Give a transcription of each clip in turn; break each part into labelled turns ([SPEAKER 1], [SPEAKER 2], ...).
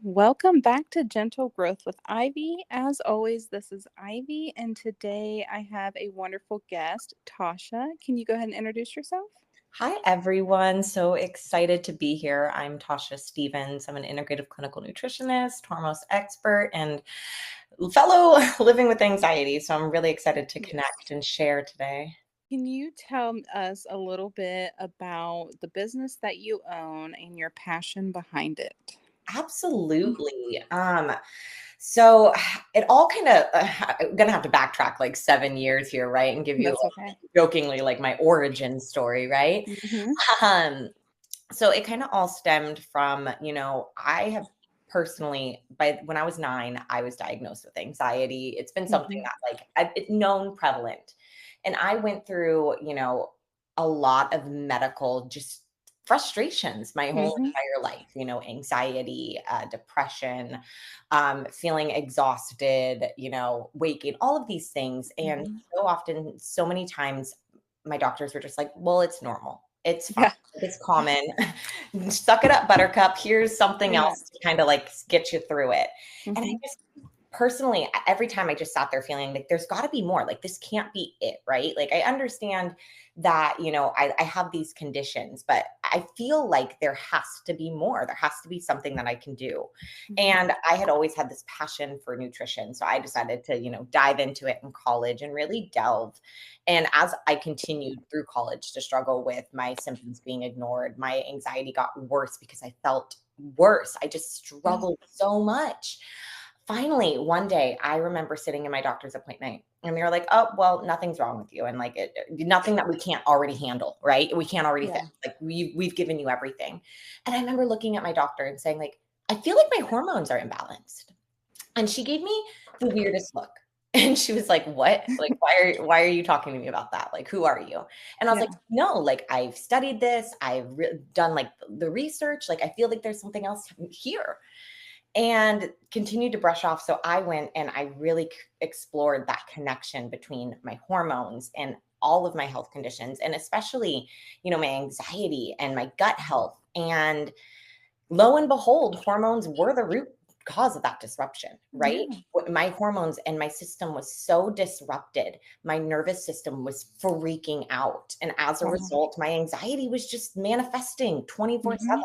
[SPEAKER 1] Welcome back to Gentle Growth with Ivy. As always, this is Ivy, and today I have a wonderful guest, Tasha. Can you go ahead and introduce yourself?
[SPEAKER 2] Hi, everyone. So excited to be here. I'm Tasha Stevens. I'm an integrative clinical nutritionist, hormone expert, and fellow living with anxiety. So I'm really excited to
[SPEAKER 1] Yes.
[SPEAKER 2] connect and share today.
[SPEAKER 1] Can you tell us a little bit about the business that you own and your passion behind it?
[SPEAKER 2] Absolutely. So it all kind of, I'm gonna have to backtrack like 7 years here, right? And give you
[SPEAKER 1] That's okay.
[SPEAKER 2] jokingly like my origin story, right?
[SPEAKER 1] Mm-hmm.
[SPEAKER 2] Um, So it kind of all stemmed from, I have personally, by when I was 9, I was diagnosed with anxiety. It's been something
[SPEAKER 1] Mm-hmm.
[SPEAKER 2] that it's known prevalent. And I went through, a lot of medical just frustrations my whole
[SPEAKER 1] Mm-hmm.
[SPEAKER 2] entire life, anxiety, depression, feeling exhausted, waking, all of these things. And
[SPEAKER 1] Mm-hmm.
[SPEAKER 2] so often, so many times, my doctors were just like, well, it's normal. It's fine.
[SPEAKER 1] Yeah.
[SPEAKER 2] It's common. Suck it up, buttercup. Here's something
[SPEAKER 1] Yeah.
[SPEAKER 2] else to kind of like get you through it. And I
[SPEAKER 1] Mm-hmm.
[SPEAKER 2] just personally, every time I just sat there feeling like there's got to be more. Like this can't be it, right? Like I understand that, I have these conditions, but I feel like there has to be more. There has to be something that I can do.
[SPEAKER 1] Mm-hmm.
[SPEAKER 2] And I had always had this passion for nutrition. So I decided to, dive into it in college and really delve. And as I continued through college to struggle with my symptoms being ignored, my anxiety got worse because I felt worse. I just
[SPEAKER 1] Yeah.
[SPEAKER 2] struggled so much. Finally, one day, I remember sitting in my doctor's appointment and they were like, "Oh, well, nothing's wrong with you." And like, nothing that we can't already handle, right? We can't already fix.
[SPEAKER 1] Yeah.
[SPEAKER 2] Like, we've given you everything. And I remember looking at my doctor and saying, like, I feel like my hormones are imbalanced. And she gave me the weirdest look. And she was like, "What? Like, why are you talking to me about that? Like, who are you?" And I was like,
[SPEAKER 1] Yeah.
[SPEAKER 2] "No, like I've studied this. I've done like the research. Like, I feel like there's something else here." And continued to brush off. So I went and I really explored that connection between my hormones and all of my health conditions, and especially, my anxiety and my gut health. And lo and behold, hormones were the root cause of that disruption, right?
[SPEAKER 1] Yeah.
[SPEAKER 2] My hormones and my system was so disrupted. My nervous system was freaking out. And as a
[SPEAKER 1] Wow.
[SPEAKER 2] result, my anxiety was just manifesting 24/7.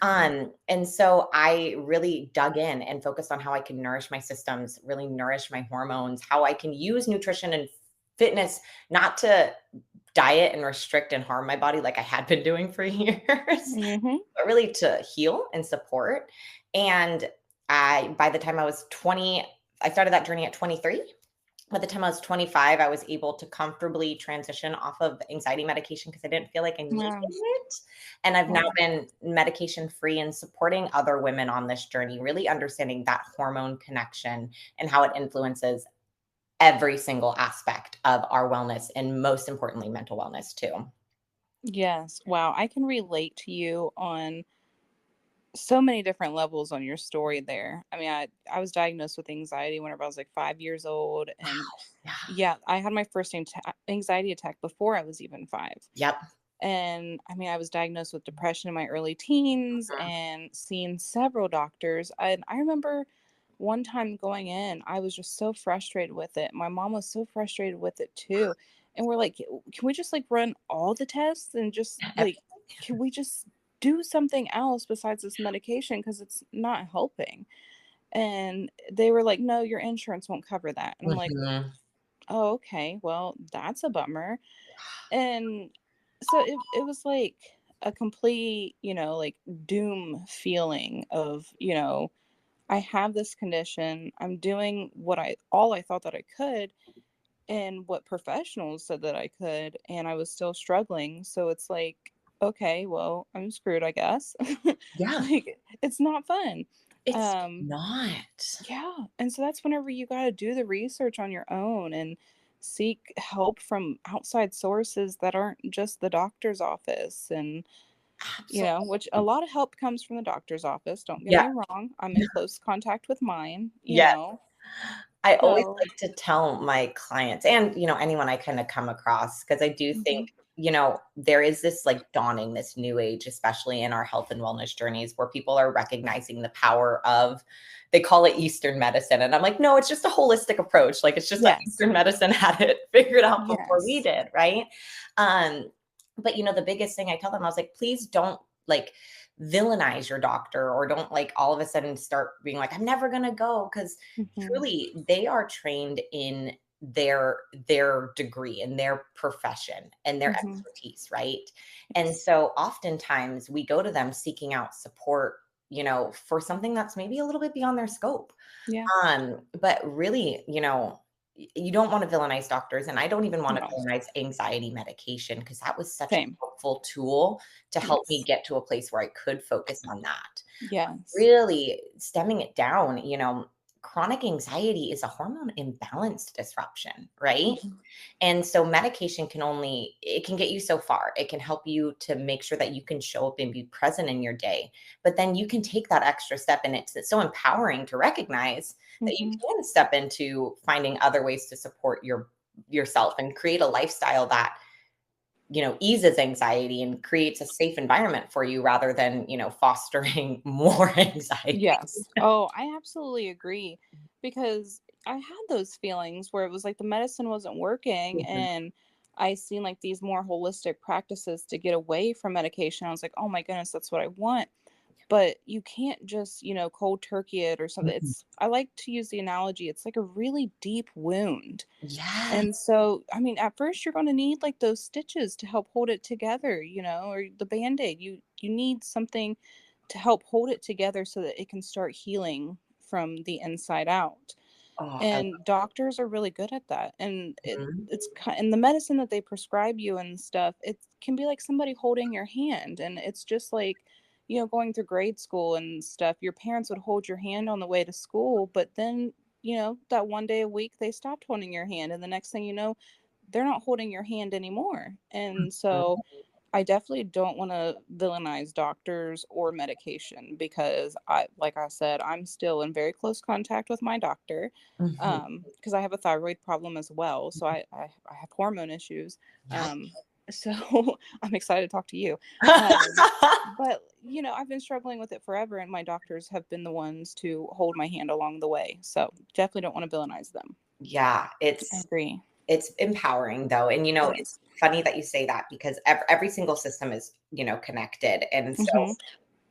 [SPEAKER 1] Mm-hmm.
[SPEAKER 2] And so I really dug in and focused on how I can nourish my systems, really nourish my hormones, how I can use nutrition and fitness not to diet and restrict and harm my body like I had been doing for years,
[SPEAKER 1] Mm-hmm.
[SPEAKER 2] but really to heal and support. And by the time I was 20, I started that journey at 23. By the time I was 25, I was able to comfortably transition off of anxiety medication because I didn't feel like I needed
[SPEAKER 1] Wow.
[SPEAKER 2] it. And I've now
[SPEAKER 1] Wow.
[SPEAKER 2] been medication free and supporting other women on this journey, really understanding that hormone connection and how it influences every single aspect of our wellness and most importantly, mental wellness too.
[SPEAKER 1] Yes. Wow. I can relate to you on so many different levels on your story there. I mean, I was diagnosed with anxiety whenever I was like 5 years old, and
[SPEAKER 2] Yeah.
[SPEAKER 1] yeah, I had my first anxiety attack before I was even 5.
[SPEAKER 2] Yep.
[SPEAKER 1] And I mean, I was diagnosed with depression in my early teens and seeing several doctors. And I remember one time going in, I was just so frustrated with it. My mom was so frustrated with it too. And we're like, can we just like run all the tests and just
[SPEAKER 2] Mhm.
[SPEAKER 1] like, can we just do something else besides this medication? Because it's not helping. And they were like, no, your insurance won't cover that. And I'm like,
[SPEAKER 2] Mhm.
[SPEAKER 1] oh, okay, well, that's a bummer. And so it was like a complete, like doom feeling of, I have this condition. I'm doing what I all I thought that I could and what professionals said that I could, and I was still struggling. So it's like, okay, well, I'm screwed, I guess.
[SPEAKER 2] Yeah,
[SPEAKER 1] Like it's not fun.
[SPEAKER 2] it's
[SPEAKER 1] Um
[SPEAKER 2] not.
[SPEAKER 1] yeah, and so that's whenever you got to do the research on your own and seek help from outside sources that aren't just the doctor's office, and which a
[SPEAKER 2] Absolutely.
[SPEAKER 1] lot of help comes from the doctor's office, don't get
[SPEAKER 2] Yeah.
[SPEAKER 1] me wrong. I'm in close contact with mine,
[SPEAKER 2] Yes. I always
[SPEAKER 1] So,
[SPEAKER 2] like to tell my clients and, anyone I kind of come across, because I do
[SPEAKER 1] mhm.
[SPEAKER 2] think, there is this like dawning, this new age, especially in our health and wellness journeys, where people are recognizing the power of, they call it Eastern medicine. And I'm like, no, it's just a holistic approach. Like, it's just that
[SPEAKER 1] Yes.
[SPEAKER 2] Eastern medicine had it figured out before we
[SPEAKER 1] Yes.
[SPEAKER 2] did. Right. But the biggest thing I tell them, I was like, please don't like villainize your doctor, or don't like all of a sudden start being like, I'm never going to go. Cause
[SPEAKER 1] Mhm.
[SPEAKER 2] truly they are trained in their degree, in their profession and their
[SPEAKER 1] Mhm.
[SPEAKER 2] expertise, right? And
[SPEAKER 1] Yes.
[SPEAKER 2] so oftentimes we go to them seeking out support, for something that's maybe a little bit beyond their scope.
[SPEAKER 1] Yeah.
[SPEAKER 2] But really, you don't want to villainize doctors, and I don't even want to
[SPEAKER 1] No.
[SPEAKER 2] villainize anxiety medication, because that was such a
[SPEAKER 1] Same.
[SPEAKER 2] helpful tool to help me
[SPEAKER 1] Yes.
[SPEAKER 2] get to a place where I could focus on that.
[SPEAKER 1] Yes.
[SPEAKER 2] Really stemming it down, chronic anxiety is a hormone imbalance disruption, right?
[SPEAKER 1] Mhm.
[SPEAKER 2] And so medication it can get you so far. It can help you to make sure that you can show up and be present in your day. But then you can take that extra step, and it's so empowering to recognize that you
[SPEAKER 1] Mhm.
[SPEAKER 2] can step into finding other ways to support yourself and create a lifestyle that eases anxiety and creates a safe environment for you, rather than, fostering more anxiety.
[SPEAKER 1] Yes. Oh, I absolutely agree, because I had those feelings where it was like the medicine wasn't working,
[SPEAKER 2] Mhm.
[SPEAKER 1] and I seen like these more holistic practices to get away from medication. I was like, "Oh my goodness, that's what I want." But you can't just, cold turkey it or something.
[SPEAKER 2] Mhm.
[SPEAKER 1] I like to use the analogy, it's like a really deep wound.
[SPEAKER 2] Yeah.
[SPEAKER 1] And so, I mean, at first you're going to need like those stitches to help hold it together, or the band-aid. You need something to help hold it together so that it can start healing from the inside out.
[SPEAKER 2] Oh, I
[SPEAKER 1] And doctors are really good at that. And
[SPEAKER 2] mhm.
[SPEAKER 1] and the medicine that they prescribe you and stuff, it can be like somebody holding your hand, and it's just like, going through grade school and stuff. Your parents would hold your hand on the way to school, but then, that one day a week they stopped holding your hand, and the next thing you know, they're not holding your hand anymore. And so I definitely don't want to villainize doctors or medication, because like I said, I'm still in very close contact with my doctor,
[SPEAKER 2] Mhm.
[SPEAKER 1] because I have a thyroid problem as well. So I have hormone issues.
[SPEAKER 2] Yeah.
[SPEAKER 1] Um, so I'm excited to talk to you. But I've been struggling with it forever, and my doctors have been the ones to hold my hand along the way. So definitely don't want to villainize them.
[SPEAKER 2] Yeah,
[SPEAKER 1] I
[SPEAKER 2] it's
[SPEAKER 1] agree.
[SPEAKER 2] it's empowering though. And
[SPEAKER 1] It
[SPEAKER 2] it's
[SPEAKER 1] is.
[SPEAKER 2] funny that you say that, because every single system is, connected. And so
[SPEAKER 1] Mm-hmm.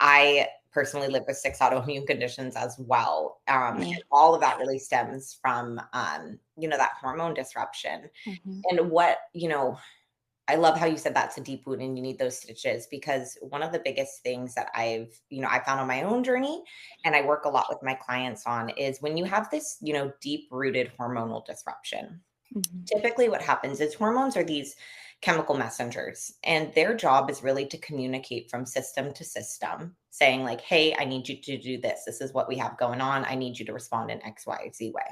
[SPEAKER 2] I personally live with 6 autoimmune conditions as well. And
[SPEAKER 1] Mm-hmm.
[SPEAKER 2] all of that really stems from that hormone disruption.
[SPEAKER 1] Mm-hmm.
[SPEAKER 2] And I love how you said that's a deep wound and you need those stitches, because one of the biggest things that I found on my own journey, and I work a lot with my clients on, is when you have this, deep rooted hormonal disruption.
[SPEAKER 1] Mm-hmm.
[SPEAKER 2] Typically what happens is hormones are these chemical messengers, and their job is really to communicate from system to system, saying like, hey, I need you to do this. This is what we have going on. I need you to respond in XYZ way.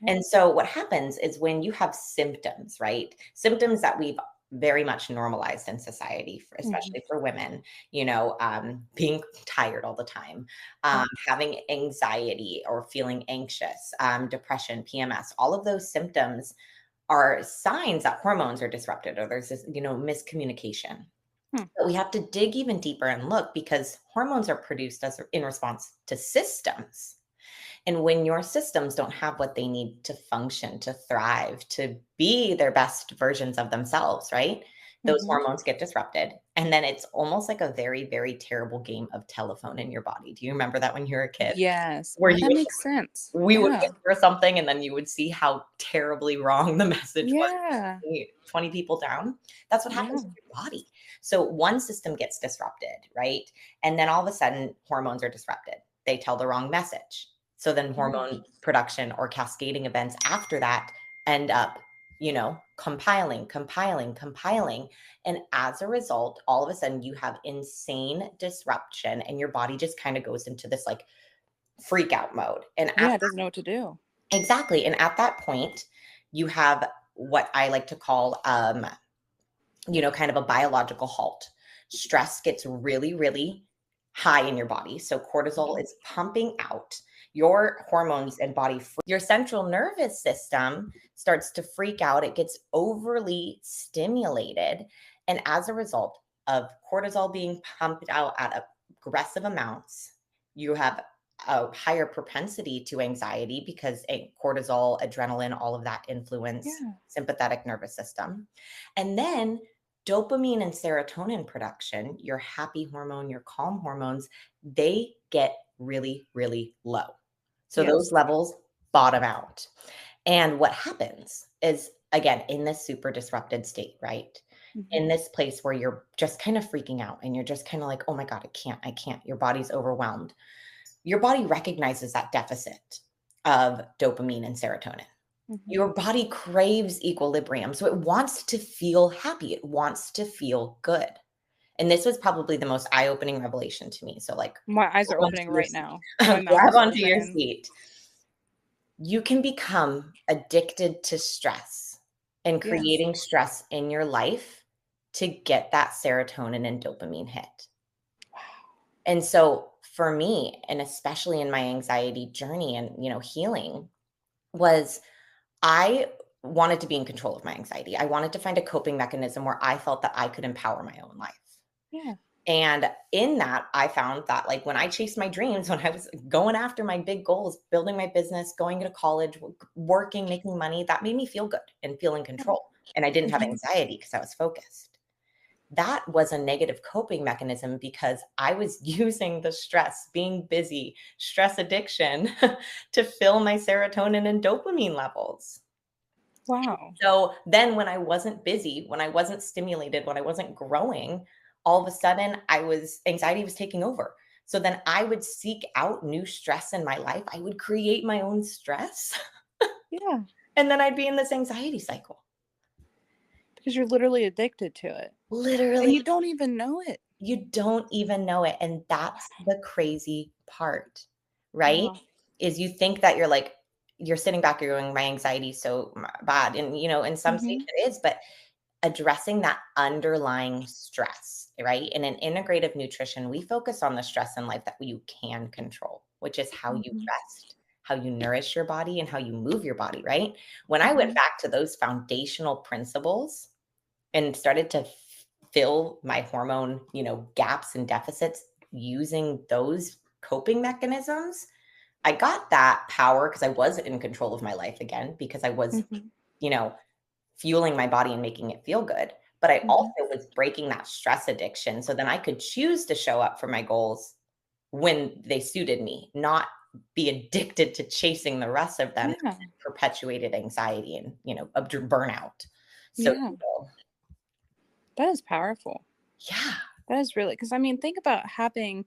[SPEAKER 1] Yep.
[SPEAKER 2] And so what happens is when you have symptoms, right? Symptoms that we've very much normalized in society,
[SPEAKER 1] Mm-hmm.
[SPEAKER 2] especially for women, being tired all the time,
[SPEAKER 1] Yep.
[SPEAKER 2] having anxiety or feeling anxious, depression, PMS, all of those symptoms are signs that hormones are disrupted, or there's this, miscommunication.
[SPEAKER 1] Hmm.
[SPEAKER 2] But we have to dig even deeper and look, because hormones are produced as in response to systems. And when your systems don't have what they need to function, to thrive, to be their best versions of themselves, right? Those
[SPEAKER 1] Mm-hmm.
[SPEAKER 2] hormones get disrupted. And then it's almost like a very, very terrible game of telephone in your body. Do you remember that when you were a kid?
[SPEAKER 1] Yes.
[SPEAKER 2] Where
[SPEAKER 1] Oh, that makes sense.
[SPEAKER 2] we would
[SPEAKER 1] Yeah.
[SPEAKER 2] whisper something, and then you would see how terribly wrong the message was
[SPEAKER 1] Yeah.
[SPEAKER 2] 20 people down. That's what
[SPEAKER 1] Yeah.
[SPEAKER 2] happens with your body. So one system gets disrupted, right? And then all of a sudden, hormones are disrupted. They tell the wrong message. So then
[SPEAKER 1] Yeah.
[SPEAKER 2] hormone production or cascading events after that end up, compiling. And as a result, all of a sudden you have insane disruption, and your body just kind of goes into this like freak out mode. And
[SPEAKER 1] Yeah. It doesn't know what to do.
[SPEAKER 2] exactly. And at that point, you have what I like to call, kind of a biological halt. Stress gets really, really high in your body. So cortisol
[SPEAKER 1] Mhm.
[SPEAKER 2] is pumping out your hormones and body. Your central nervous system starts to freak out. It gets overly stimulated. And as a result of cortisol being pumped out at aggressive amounts, you have a higher propensity to anxiety because cortisol, adrenaline, all of that influence
[SPEAKER 1] Yeah.
[SPEAKER 2] sympathetic nervous system. And then dopamine and serotonin production, your happy hormone, your calm hormones, they get really, really low. So those
[SPEAKER 1] Yes.
[SPEAKER 2] levels bottom out. And what happens is, again, in this super disrupted state, right? In
[SPEAKER 1] Mhm.
[SPEAKER 2] this place where you're just kind of freaking out and you're just kind of like, oh my God, I can't. Your body's overwhelmed. Your body recognizes that deficit of dopamine and serotonin.
[SPEAKER 1] Mhm.
[SPEAKER 2] Your body craves equilibrium. So it wants to feel happy. It wants to feel good. And this was probably the most eye-opening revelation to me. So like
[SPEAKER 1] My eyes
[SPEAKER 2] grab
[SPEAKER 1] are
[SPEAKER 2] onto
[SPEAKER 1] opening
[SPEAKER 2] your
[SPEAKER 1] right
[SPEAKER 2] seat.
[SPEAKER 1] now. My mouth
[SPEAKER 2] Grab
[SPEAKER 1] is
[SPEAKER 2] onto your
[SPEAKER 1] open.
[SPEAKER 2] seat. You can become addicted to stress and
[SPEAKER 1] Yes.
[SPEAKER 2] creating stress in your life to get that serotonin and dopamine hit. And so for me, and especially in my anxiety journey and healing, was I wanted to be in control of my anxiety. I wanted to find a coping mechanism where I felt that I could empower my own life.
[SPEAKER 1] Yeah.
[SPEAKER 2] And in that, I found that like when I chased my dreams, when I was going after my big goals, building my business, going to college, working, making money, that made me feel good and feel in
[SPEAKER 1] Yeah.
[SPEAKER 2] control. And I didn't have
[SPEAKER 1] Mhm.
[SPEAKER 2] anxiety because I was focused. That was a negative coping mechanism because I was using the stress, being busy, stress addiction to fill my serotonin and dopamine levels.
[SPEAKER 1] Wow.
[SPEAKER 2] So then when I wasn't busy, when I wasn't stimulated, when I wasn't growing, all of a sudden anxiety was taking over. So then I would seek out new stress in my life. I would create my own stress
[SPEAKER 1] Yeah.
[SPEAKER 2] and then I'd be in this anxiety cycle.
[SPEAKER 1] Because you're literally addicted to it. And
[SPEAKER 2] Literally,
[SPEAKER 1] you don't even know it.
[SPEAKER 2] you don't even know it. And that's the crazy part, right?
[SPEAKER 1] Wow.
[SPEAKER 2] Is you think that you're sitting back, you're going, my anxiety is so bad. And, in some states
[SPEAKER 1] Mhm.
[SPEAKER 2] it is, but addressing that underlying stress, right? In an integrative nutrition, we focus on the stress in life that you can control, which is how you
[SPEAKER 1] Mhm.
[SPEAKER 2] rest, how you nourish your body, and how you move your body, right? When I went
[SPEAKER 1] Mhm.
[SPEAKER 2] back to those foundational principles and started to fill my hormone, gaps and deficits using those coping mechanisms, I got that power because I was in control of my life again because I was,
[SPEAKER 1] Mhm.
[SPEAKER 2] you know, fueling my body and making it feel good. But I also
[SPEAKER 1] Mhm.
[SPEAKER 2] was breaking that stress addiction. So then I could choose to show up for my goals when they suited me, not be addicted to chasing the rest of them,
[SPEAKER 1] Yeah.
[SPEAKER 2] perpetuated anxiety and, burnout. So,
[SPEAKER 1] Yeah. That is powerful.
[SPEAKER 2] yeah,
[SPEAKER 1] That is really, because I mean, think about having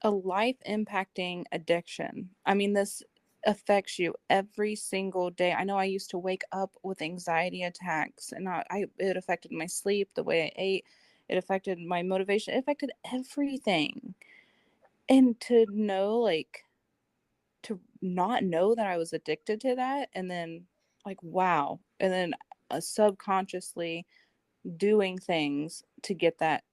[SPEAKER 1] a life impacting addiction. I mean, this affects you every single day. I know I used to wake up with anxiety attacks, and it affected my sleep, the way I ate, it affected my motivation, it affected everything. And to know, like, to not know that I was addicted to that, and then, like, wow. And then subconsciously doing things to get that,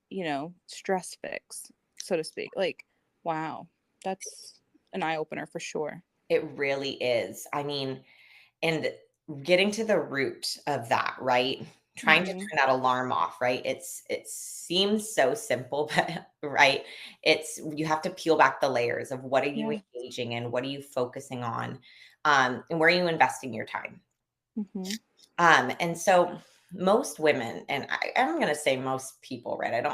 [SPEAKER 1] stress fix, so to speak. Like, wow, that's an eye opener for sure.
[SPEAKER 2] it really is. I mean, and getting to the root of that, right? Trying to
[SPEAKER 1] Mhm.
[SPEAKER 2] turn that alarm off, right? It seems so simple, but right, it's you have to peel back the layers of what are you
[SPEAKER 1] Yeah.
[SPEAKER 2] engaging in, what are you focusing on, and where are you investing your time.
[SPEAKER 1] Mhm.
[SPEAKER 2] And so most women, and I'm going to say most people, right?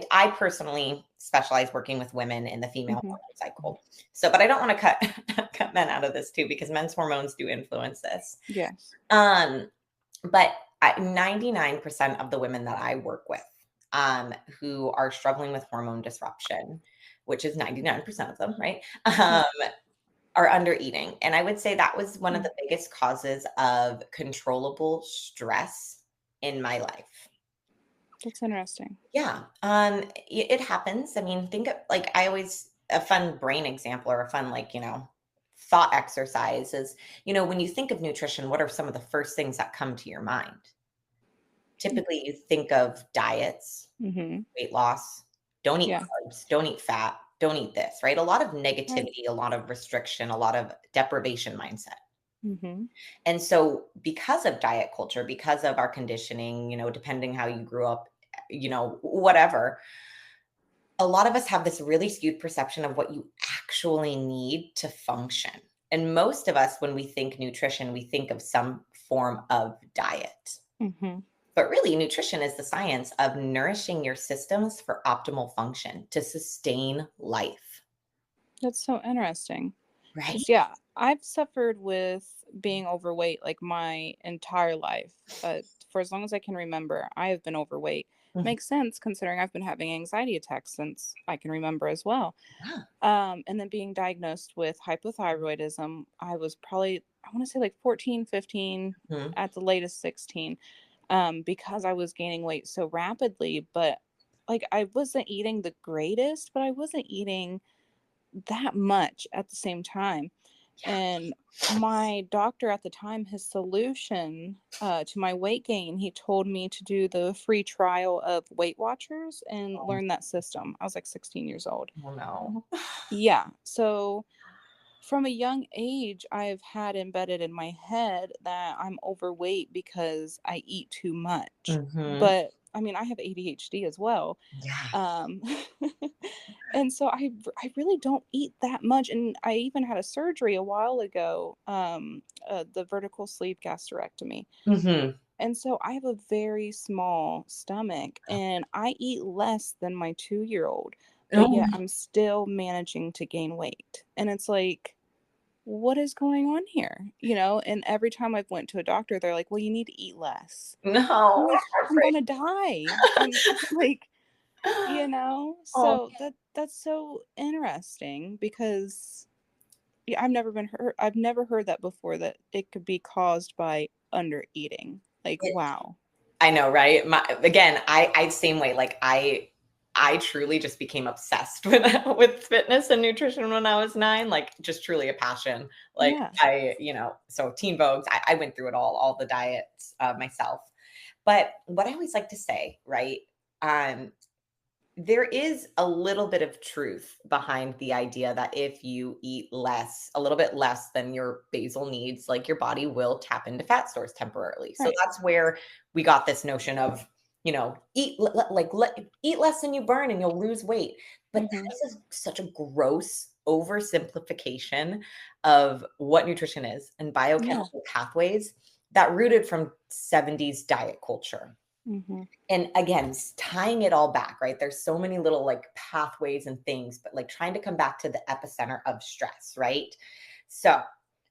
[SPEAKER 2] I personally specialize working with women in the female
[SPEAKER 1] Mhm.
[SPEAKER 2] hormone cycle. So, but I don't want to cut men out of this too, because men's hormones do influence this.
[SPEAKER 1] Yes.
[SPEAKER 2] Um, but 99% of the women that I work with, who are struggling with hormone disruption, which is 99% of them, right?
[SPEAKER 1] Yeah.
[SPEAKER 2] Are under eating. And I would say that was one of
[SPEAKER 1] Mm.
[SPEAKER 2] the biggest causes of controllable stress in my life.
[SPEAKER 1] That's interesting.
[SPEAKER 2] Yeah. It happens. I mean, think of like I always a fun brain example or a fun thought exercise is, when you think of nutrition, what are some of the first things that come to your mind? Typically you think of diets,
[SPEAKER 1] Mhm.
[SPEAKER 2] weight loss, don't eat
[SPEAKER 1] Yeah.
[SPEAKER 2] carbs, don't eat fat, don't eat this, right? A lot of
[SPEAKER 1] Right.
[SPEAKER 2] negativity, a lot of restriction, a lot of deprivation mindset.
[SPEAKER 1] Mm-hmm.
[SPEAKER 2] And so because of diet culture, because of our conditioning, depending how you grew up, whatever, a lot of us have this really skewed perception of what you actually need to function. And most of us, when we think nutrition, we think of some form of diet.
[SPEAKER 1] Mm-hmm.
[SPEAKER 2] But really, nutrition is the science of nourishing your systems for optimal function to sustain life.
[SPEAKER 1] That's so interesting.
[SPEAKER 2] Right?
[SPEAKER 1] Because, yeah, I've suffered with being overweight like my entire life. For as long as I can remember, I have been overweight.
[SPEAKER 2] Mhm.
[SPEAKER 1] Makes sense considering I've been having anxiety attacks since I can remember as well.
[SPEAKER 2] Yeah.
[SPEAKER 1] And then being diagnosed with hypothyroidism, I was probably, I want to say like 14, 15,
[SPEAKER 2] Mhm.
[SPEAKER 1] at the latest 16, because I was gaining weight so rapidly. But like, I wasn't eating the greatest, but I wasn't eating that much at the same time.
[SPEAKER 2] Yeah.
[SPEAKER 1] And my doctor at the time, his solution to my weight gain, he told me to do the free trial of Weight Watchers and
[SPEAKER 2] Oh,
[SPEAKER 1] learn that system. I was like 16 years old.
[SPEAKER 2] oh no.
[SPEAKER 1] Yeah. So from a young age, I've had embedded in my head that I'm overweight because I eat too much.
[SPEAKER 2] Hmm.
[SPEAKER 1] But I mean, I have ADHD as well.
[SPEAKER 2] Yeah.
[SPEAKER 1] Um, and so I really don't eat that much. And I even had a surgery a while ago, the vertical sleeve gastrectomy.
[SPEAKER 2] Hmm.
[SPEAKER 1] And so I have a very small stomach and I eat less than my 2-year-old, but
[SPEAKER 2] Oh,
[SPEAKER 1] yet I'm still managing to gain weight. And it's like, what is going on here? And every time I've went to a doctor, they're like, well, you need to eat less. I'm
[SPEAKER 2] no.
[SPEAKER 1] like, I'm
[SPEAKER 2] Heartbreak.
[SPEAKER 1] gonna die. I'm like,
[SPEAKER 2] Oh,
[SPEAKER 1] so that's so interesting because yeah, I've never heard that before, that it could be caused by under eating. Like,
[SPEAKER 2] it,
[SPEAKER 1] wow.
[SPEAKER 2] I know, right? Again, I same way. Like I truly just became obsessed with with fitness and nutrition when I was 9. Like just truly a passion. Like
[SPEAKER 1] Yeah.
[SPEAKER 2] so Teen Vogues, I went through it all the diets myself. But what I always like to say, right? Um, there is a little bit of truth behind the idea that if you eat less, a little bit less than your basal needs, like your body will tap into fat stores temporarily. So
[SPEAKER 1] Right.
[SPEAKER 2] that's where we got this notion of, eat less than you burn and you'll lose weight. But
[SPEAKER 1] Mm-hmm.
[SPEAKER 2] that is such a gross oversimplification of what nutrition is and
[SPEAKER 1] Yeah.
[SPEAKER 2] biochemical pathways that rooted from 70s diet culture.
[SPEAKER 1] Mm-hmm.
[SPEAKER 2] And again, tying it all back, right? There's so many little like pathways and things, but like trying to come back to the epicenter of stress, right? So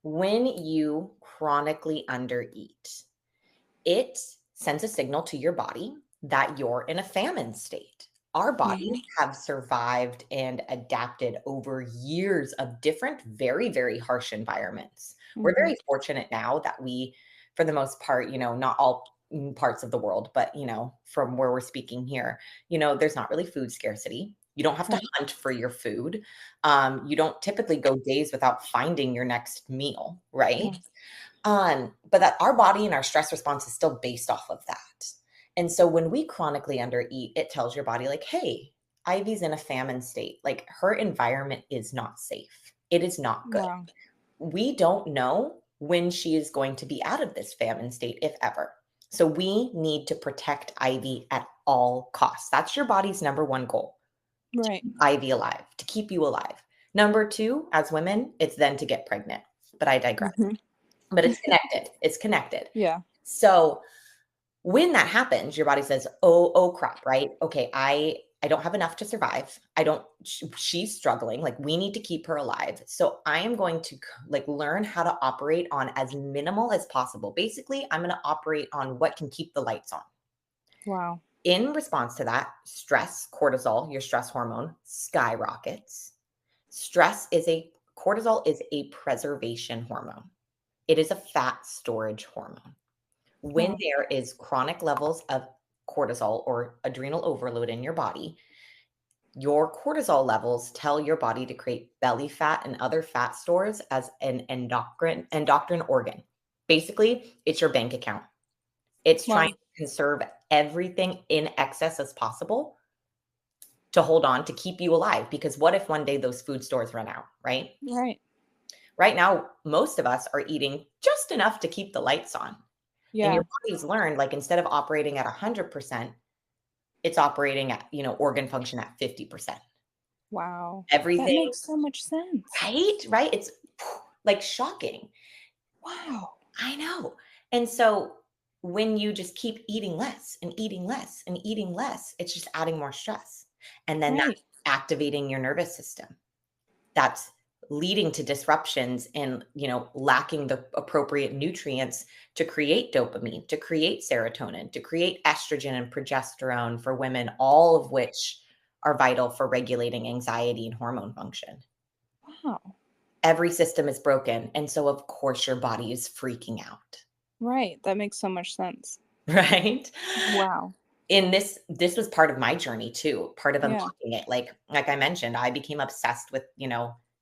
[SPEAKER 2] when you chronically undereat, it sends a signal to your body that you're in a famine state. Our bodies
[SPEAKER 1] Mm-hmm.
[SPEAKER 2] have survived and adapted over years of different, very, very harsh environments. We're
[SPEAKER 1] Mm-hmm.
[SPEAKER 2] very fortunate now that we, for the most part, not all parts of the world, but, from where we're speaking here, there's not really food scarcity. You don't have to
[SPEAKER 1] Right.
[SPEAKER 2] hunt for your food. You don't typically go days without finding your next meal, right?
[SPEAKER 1] Yeah.
[SPEAKER 2] But that our body and our stress response is still based off of that. And so when we chronically undereat, it tells your body, like, hey, Ivy's in a famine state. Like her environment is not safe. It is not good.
[SPEAKER 1] Wow.
[SPEAKER 2] We don't know when she is going to be out of this famine state, if ever. So we need to protect Ivy at all costs. That's your body's number one goal.
[SPEAKER 1] Right.
[SPEAKER 2] Ivy alive, to keep you alive. Number two, as women, it's then to get pregnant. But I digress.
[SPEAKER 1] Mm-hmm.
[SPEAKER 2] But it's connected. It's connected.
[SPEAKER 1] Yeah.
[SPEAKER 2] So when that happens, your body says, "Oh crap, right? Okay, I don't have enough to survive. I don't she's struggling. Like we need to keep her alive. So I am going to like learn how to operate on as minimal as possible. Basically, I'm going to operate on what can keep the lights on."
[SPEAKER 1] Wow.
[SPEAKER 2] In response to that, stress, cortisol, your stress hormone, skyrockets. Cortisol is a preservation hormone. It is a fat storage hormone. When
[SPEAKER 1] Wow.
[SPEAKER 2] there is chronic levels of cortisol or adrenal overload in your body, your cortisol levels tell your body to create belly fat and other fat stores as an endocrine organ. Basically, it's your bank account. It's trying
[SPEAKER 1] Wow.
[SPEAKER 2] to conserve everything in excess as possible to hold on to keep you alive. Because what if one day those food stores run out, right?
[SPEAKER 1] Right.
[SPEAKER 2] Right now, most of us are eating just enough to keep the lights on. And your
[SPEAKER 1] Yeah.
[SPEAKER 2] body's learned, like, instead of operating at 100%, it's operating at, organ function at 50%.
[SPEAKER 1] Wow. That
[SPEAKER 2] Everything,
[SPEAKER 1] makes so much sense.
[SPEAKER 2] right? Right? It's like shocking.
[SPEAKER 1] Wow.
[SPEAKER 2] I know. And so when you just keep eating less and eating less and eating less, it's just adding more stress. And then
[SPEAKER 1] Right.
[SPEAKER 2] that's activating your nervous system. That's leading to disruptions in, lacking the appropriate nutrients to create dopamine, to create serotonin, to create estrogen and progesterone for women, all of which are vital for regulating anxiety and hormone function.
[SPEAKER 1] Wow.
[SPEAKER 2] Every system is broken. And so, of course, your body is freaking out.
[SPEAKER 1] Right. That makes so much sense.
[SPEAKER 2] Right?
[SPEAKER 1] Wow.
[SPEAKER 2] In this was part of my journey too, part of
[SPEAKER 1] Yeah.
[SPEAKER 2] unlocking it. Like I mentioned, I became obsessed with,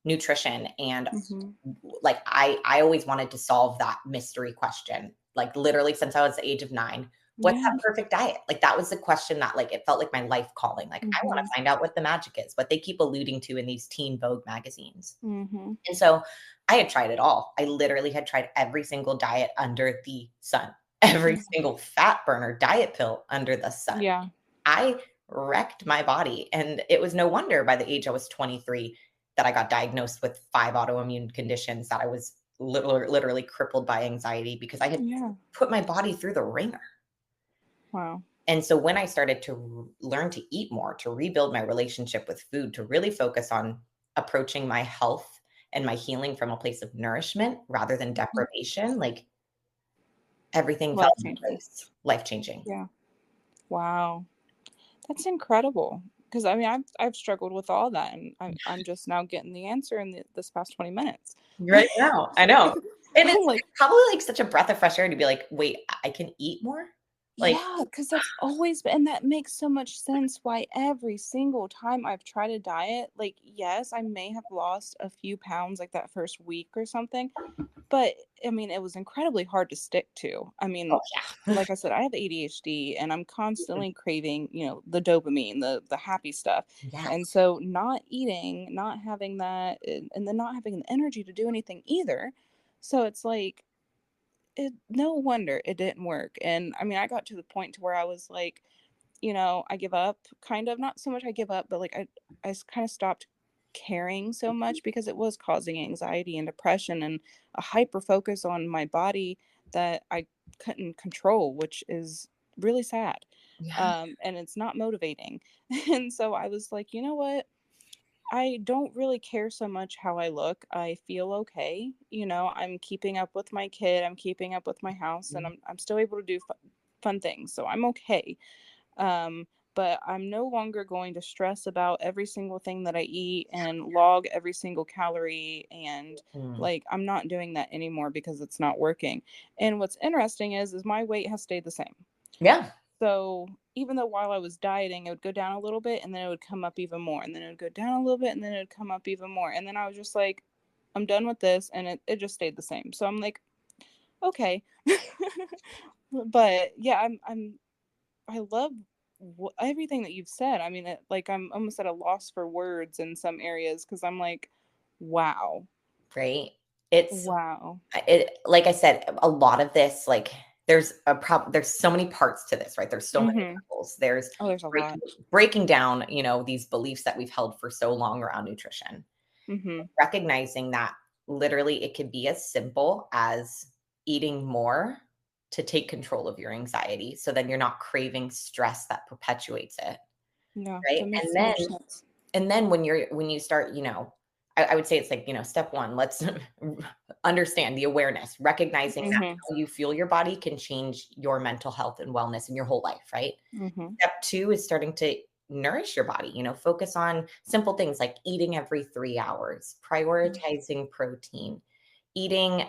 [SPEAKER 2] nutrition, and
[SPEAKER 1] Mhm.
[SPEAKER 2] like I always wanted to solve that mystery question. Like literally since I was the age of 9, what's that
[SPEAKER 1] Yeah.
[SPEAKER 2] perfect diet? Like that was the question that, like, it felt like my life calling. Like I want
[SPEAKER 1] Mhm.
[SPEAKER 2] to find out what the magic is, what they keep alluding to in these teen Vogue magazines.
[SPEAKER 1] Mhm.
[SPEAKER 2] And so I had tried it all. I literally had tried every single diet under the sun, every
[SPEAKER 1] Yeah.
[SPEAKER 2] single fat burner diet pill under the sun.
[SPEAKER 1] Yeah.
[SPEAKER 2] I wrecked my body, and it was no wonder by the age I was 23 that I got diagnosed with 5 autoimmune conditions, that I was literally crippled by anxiety because I had
[SPEAKER 1] Yeah.
[SPEAKER 2] put my body through the ringer.
[SPEAKER 1] Wow.
[SPEAKER 2] And so when I started to learn to eat more, to rebuild my relationship with food, to really focus on approaching my health and my healing from a place of nourishment rather than
[SPEAKER 1] Mhm.
[SPEAKER 2] deprivation, like everything fell
[SPEAKER 1] Life
[SPEAKER 2] into
[SPEAKER 1] changing.
[SPEAKER 2] place. Life changing.
[SPEAKER 1] Yeah. Wow. That's incredible. Because I mean, I've struggled with all that, and I'm just now getting the answer in this past 20 minutes.
[SPEAKER 2] Right now, I know. And
[SPEAKER 1] I'm
[SPEAKER 2] it's
[SPEAKER 1] like,
[SPEAKER 2] probably like such a breath of fresh air to be like, wait, I can eat more? Like,
[SPEAKER 1] yeah, because that's always been, and that makes so much sense why every single time I've tried a diet, like, yes, I may have lost a few pounds like that first week or something, but I mean, it was incredibly hard to stick to. I
[SPEAKER 2] oh
[SPEAKER 1] mean,
[SPEAKER 2] yeah.
[SPEAKER 1] like I said, I have ADHD and I'm constantly craving, the dopamine, the happy stuff. And
[SPEAKER 2] Yes.
[SPEAKER 1] so not eating, not having that, and then not having the energy to do anything either. So it's like, no wonder it didn't work. And I mean, I got to the point to where I was like, I give up, kind of, not so much I give up, but like I kind of stopped caring so much because it was causing anxiety and depression and a hyper focus on my body that I couldn't control, which is really sad.
[SPEAKER 2] Yeah.
[SPEAKER 1] And it's not motivating. And so I was like, you know what? I don't really care so much how I look. I feel okay. I'm keeping up with my kid, I'm keeping up with my house, and I'm still able to do fun things. So I'm okay. Um, but I'm no longer going to stress about every single thing that I eat and log every single calorie. And
[SPEAKER 2] Mm.
[SPEAKER 1] like, I'm not doing that anymore because it's not working. And what's interesting is my weight has stayed the same.
[SPEAKER 2] Yeah.
[SPEAKER 1] So even though while I was dieting, it would go down a little bit and then it would come up even more. And then it would go down a little bit and then it would come up even more. And then I was just like, I'm done with this. And it just stayed the same. So I'm like, okay. But yeah, I love everything that you've said. I mean, like, I'm almost at a loss for words in some areas because I'm like, wow,
[SPEAKER 2] Right. It's
[SPEAKER 1] wow.
[SPEAKER 2] like I said, a lot of this, like, there's so many parts to this, right? There's so many
[SPEAKER 1] Mm-hmm.
[SPEAKER 2] levels. There's
[SPEAKER 1] Oh, there's a
[SPEAKER 2] breaking
[SPEAKER 1] lot.
[SPEAKER 2] breaking down, these beliefs that we've held for so long around nutrition.
[SPEAKER 1] Mm-hmm.
[SPEAKER 2] Recognizing that literally it could be as simple as eating more to take control of your anxiety, so then you're not craving stress that perpetuates it,
[SPEAKER 1] Yeah,
[SPEAKER 2] right?
[SPEAKER 1] that makes
[SPEAKER 2] And
[SPEAKER 1] so
[SPEAKER 2] then
[SPEAKER 1] much sense.
[SPEAKER 2] when you start, I would say it's like, step one, let's understand the awareness, recognizing that
[SPEAKER 1] Mm-hmm.
[SPEAKER 2] how you feel your body can change your mental health and wellness in your whole life, right?
[SPEAKER 1] Mm-hmm.
[SPEAKER 2] Step two is starting to nourish your body, focus on simple things like eating every 3 hours, prioritizing protein, eating,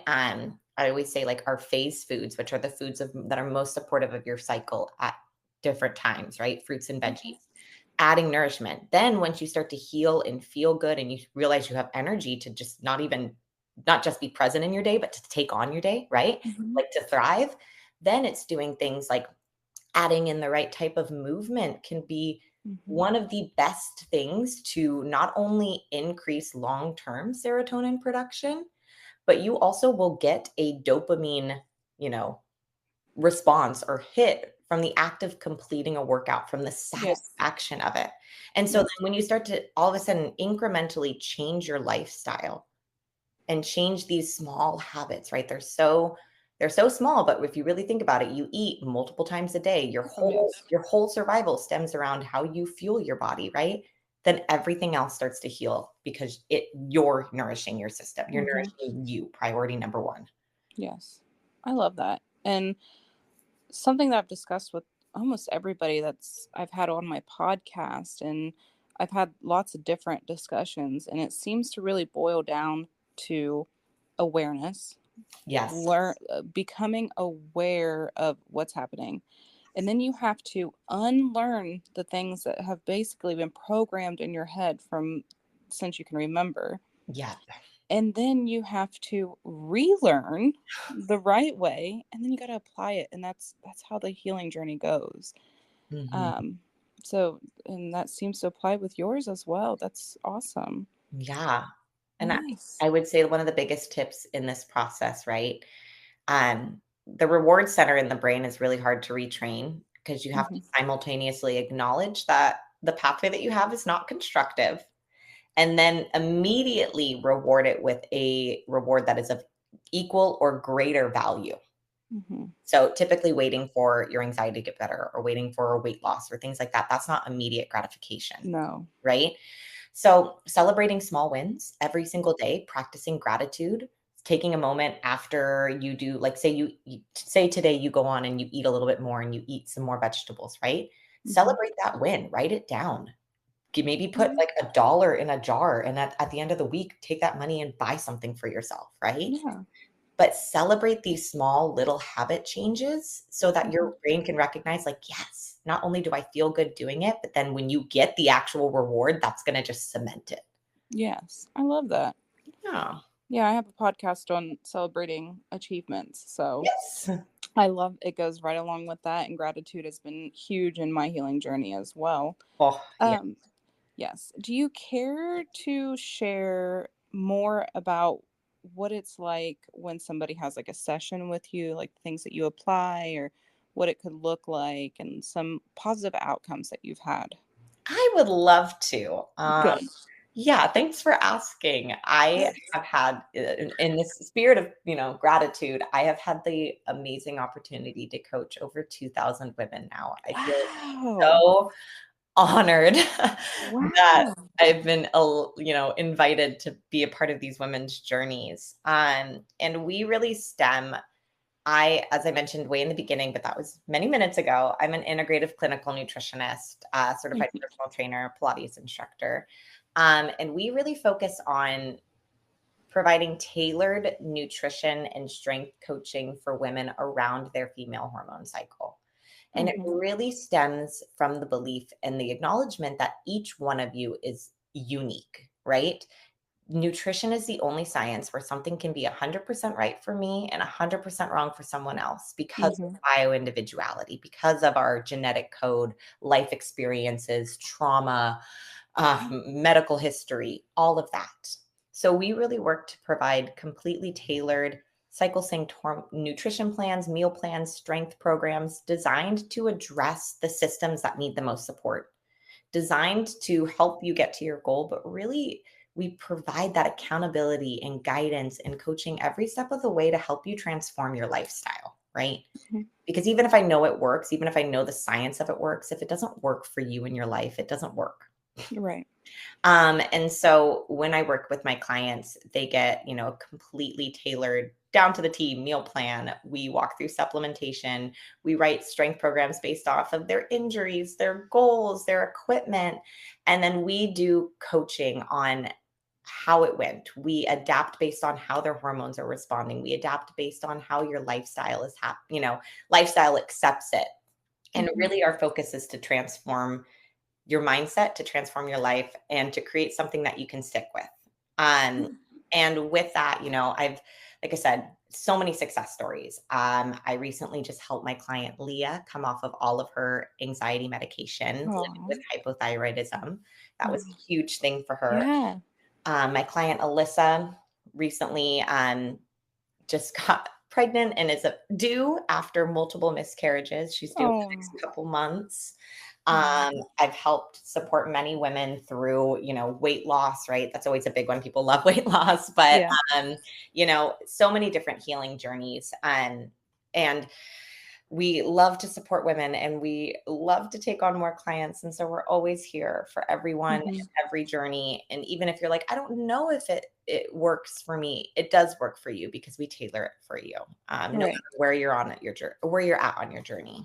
[SPEAKER 2] I always say, like, our phase foods, which are the foods that are most supportive of your cycle at different times, right? Fruits and
[SPEAKER 1] Mm-hmm.
[SPEAKER 2] veggies, adding nourishment. Then once you start to heal and feel good and you realize you have energy to just not just be present in your day, but to take on your day, right?
[SPEAKER 1] Mm-hmm.
[SPEAKER 2] Like to thrive. Then it's doing things like adding in the right type of movement can be
[SPEAKER 1] Mhm.
[SPEAKER 2] one of the best things to not only increase long-term serotonin production, but you also will get a dopamine, you know, response or hit from the act of completing a workout, from the
[SPEAKER 1] Yes.
[SPEAKER 2] satisfaction of it. And so then
[SPEAKER 1] Yes.
[SPEAKER 2] when you start to all of a sudden incrementally change your lifestyle and change these small habits, right? They're so small, but if you really think about it, you eat multiple times a day. Your
[SPEAKER 1] Oh,
[SPEAKER 2] whole
[SPEAKER 1] yes.
[SPEAKER 2] your whole survival stems around how you fuel your body, right? Then everything else starts to heal because you're nourishing your system. You're
[SPEAKER 1] Mhm.
[SPEAKER 2] nourishing you, priority number 1.
[SPEAKER 1] Yes. I love that. And something that I've discussed with almost everybody that's I've had on my podcast, and I've had lots of different discussions, and it seems to really boil down to awareness,
[SPEAKER 2] Yes.
[SPEAKER 1] becoming aware of what's happening. And then you have to unlearn the things that have basically been programmed in your head from since you can remember.
[SPEAKER 2] Yeah.
[SPEAKER 1] And then you have to relearn the right way, and then you got to apply it, and that's how the healing journey goes.
[SPEAKER 2] Mhm.
[SPEAKER 1] um so, and that seems to apply with yours as well. That's awesome.
[SPEAKER 2] Yeah. And
[SPEAKER 1] Yes.
[SPEAKER 2] I would say one of the biggest tips in this process, right? The reward center in the brain is really hard to retrain because you have to
[SPEAKER 1] Hmm.
[SPEAKER 2] simultaneously acknowledge that the pathway that you have is not constructive and then immediately reward it with a reward that is of equal or greater value.
[SPEAKER 1] Hmm.
[SPEAKER 2] So typically waiting for your anxiety to get better or waiting for a weight loss or things like that, that's not immediate gratification,
[SPEAKER 1] No.
[SPEAKER 2] right? So, celebrating small wins every single day, practicing gratitude, taking a moment after you do, like, say today you go on and you eat a little bit more and you eat some more vegetables, right?
[SPEAKER 1] Hmm.
[SPEAKER 2] Celebrate that win, write it down. Maybe put like $1 in a jar, and at the end of the week, take that money and buy something for yourself, right?
[SPEAKER 1] Yeah.
[SPEAKER 2] But celebrate these small little habit changes so that
[SPEAKER 1] Hmm.
[SPEAKER 2] your brain can recognize, like, yes, not only do I feel good doing it, but then when you get the actual reward, that's going to just cement it.
[SPEAKER 1] Yes, I love that.
[SPEAKER 2] Yeah.
[SPEAKER 1] Yeah, I have a podcast on celebrating achievements, so
[SPEAKER 2] Yes.
[SPEAKER 1] I love it. Goes right along with that, and gratitude has been huge in my healing journey as well.
[SPEAKER 2] Oh, yeah.
[SPEAKER 1] um Yes. Do you care to share more about what it's like when somebody has like a session with you, like things that you apply, or what it could look like, and some positive outcomes that you've had?
[SPEAKER 2] I would love to.
[SPEAKER 1] Good.
[SPEAKER 2] Yeah, thanks for asking. I
[SPEAKER 1] Yes.
[SPEAKER 2] have had, in this spirit of, gratitude, I have had the amazing opportunity to coach over 2,000 women now. I feel
[SPEAKER 1] Wow.
[SPEAKER 2] so honored that
[SPEAKER 1] Wow.
[SPEAKER 2] I've been, invited to be a part of these women's journeys. And we really stem as I mentioned way in the beginning, but that was many minutes ago, I'm an integrative clinical nutritionist, certified
[SPEAKER 1] Mhm.
[SPEAKER 2] personal trainer, Pilates instructor. And we really focus on providing tailored nutrition and strength coaching for women around their female hormone cycle. And it
[SPEAKER 1] Mhm.
[SPEAKER 2] really stems from the belief and the acknowledgement that each one of you is unique, right? Nutrition is the only science where something can be 100% right for me and 100% wrong for someone else because
[SPEAKER 1] Mhm.
[SPEAKER 2] of bioindividuality, because of our genetic code, life experiences, trauma, medical history, all of that. So we really work to provide completely tailored cycle synced nutrition plans, meal plans, strength programs designed to address the systems that need the most support, designed to help you get to your goal, but really we provide that accountability and guidance and coaching every step of the way to help you transform your lifestyle, right?
[SPEAKER 1] Mhm.
[SPEAKER 2] Because even if I know it works, even if I know the science of it works, if it doesn't work for you in your life, it doesn't work.
[SPEAKER 1] Right.
[SPEAKER 2] And so when I work with my clients, they get, a completely tailored down to the T meal plan. We walk through supplementation. We write strength programs based off of their injuries, their goals, their equipment. And then we do coaching on how it went. We adapt based on how their hormones are responding. We adapt based on how your lifestyle is lifestyle accepts it. And
[SPEAKER 1] Mhm.
[SPEAKER 2] really our focus is to transform your mindset, to transform your life, and to create something that you can stick with. Um, and with that, I've like I said, so many success stories. I recently just helped my client Leah come off of all of her anxiety medications living with
[SPEAKER 1] Oh,
[SPEAKER 2] hypothyroidism. That was
[SPEAKER 1] oh,
[SPEAKER 2] a huge thing for her.
[SPEAKER 1] yeah.
[SPEAKER 2] My client Alyssa recently just got pregnant and is due after multiple miscarriages. She's due in the
[SPEAKER 1] Oh,
[SPEAKER 2] next couple months.
[SPEAKER 1] oh,
[SPEAKER 2] I've helped support many women through, weight loss, right? That's always a big one. People love weight loss, but
[SPEAKER 1] yeah.
[SPEAKER 2] so many different healing journeys. And we love to support women and we love to take on more clients. And so we're always here for everyone and
[SPEAKER 1] Hmm.
[SPEAKER 2] every journey. And even if you're like, I don't know if it works for me, it does work for you because we tailor it for you. No matter
[SPEAKER 1] Right.
[SPEAKER 2] where you're on at your journey, where you're at on your journey.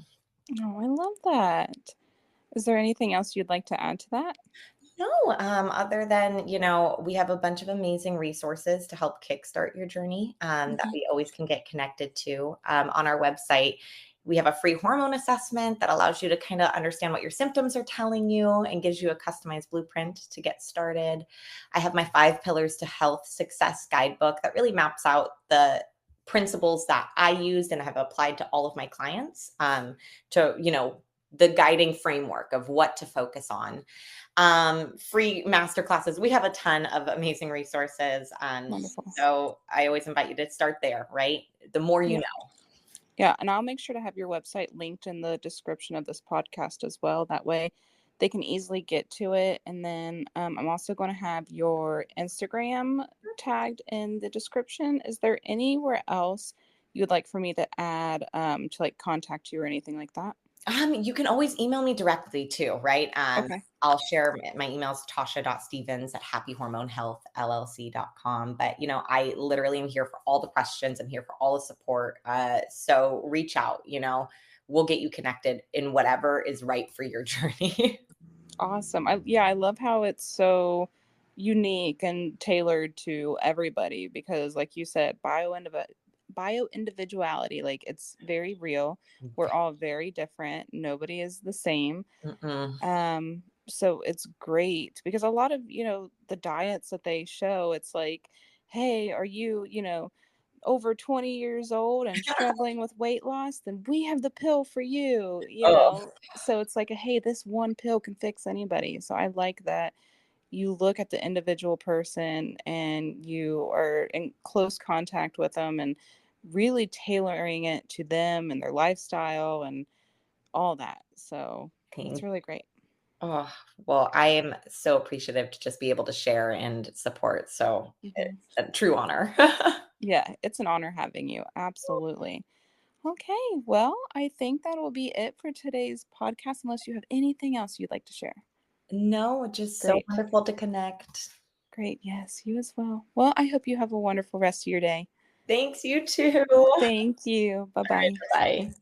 [SPEAKER 1] Oh, I love that. Is there anything else you'd like to add to that?
[SPEAKER 2] No, other than, we have a bunch of amazing resources to help kickstart your journey that
[SPEAKER 1] Hmm.
[SPEAKER 2] we always can get connected to. On our website, we have a free hormone assessment that allows you to kind of understand what your symptoms are telling you and gives you a customized blueprint to get started. I have my 5 Pillars to Health Success guidebook that really maps out the principles that I used and have applied to all of my clients the guiding framework of what to focus on. Free master classes. We have a ton of amazing resources.
[SPEAKER 1] Wonderful.
[SPEAKER 2] So I always invite you to start there, right? The more you
[SPEAKER 1] Yeah.
[SPEAKER 2] know.
[SPEAKER 1] Yeah. And I'll make sure to have your website linked in the description of this podcast as well. That way they can easily get to it. And then I'm also going to have your Instagram tagged in the description. Is there anywhere else you'd like for me to add to like contact you or anything like that?
[SPEAKER 2] You can always email me directly too, right?
[SPEAKER 1] Okay.
[SPEAKER 2] I'll share my emails, tasha.stevens at happyhormonehealthllc.com. But, I literally am here for all the questions. I'm here for all the support. So reach out, we'll get you connected in whatever is right for your journey.
[SPEAKER 1] Awesome. I love how it's so unique and tailored to everybody because like you said, bio individuality, like it's very real. We're all very different. Nobody is the same.
[SPEAKER 2] Mm-mm.
[SPEAKER 1] So it's great because a lot of, the diets that they show, it's like, hey, are you, over 20 years old and struggling with weight loss, then we have the pill for you,
[SPEAKER 2] Oh,
[SPEAKER 1] So it's like, hey, this one pill can fix anybody. So I like that you look at the individual person and you are in close contact with them and really tailoring it to them and their lifestyle and all that. So it's
[SPEAKER 2] thank
[SPEAKER 1] really great.
[SPEAKER 2] Oh, well, I am so appreciative to just be able to share and support. So
[SPEAKER 1] Mhm.
[SPEAKER 2] it's a true honor.
[SPEAKER 1] Yeah, it's an honor having you. Absolutely. Okay, well, I think that will be it for today's podcast, unless you have anything else you'd like to share.
[SPEAKER 2] No, just so
[SPEAKER 1] Great,
[SPEAKER 2] wonderful to connect.
[SPEAKER 1] great. Yes, you as well. Well, I hope you have a wonderful rest of your day.
[SPEAKER 2] Thanks, you too. All
[SPEAKER 1] Thank you. Bye
[SPEAKER 2] right,
[SPEAKER 1] bye.
[SPEAKER 2] bye.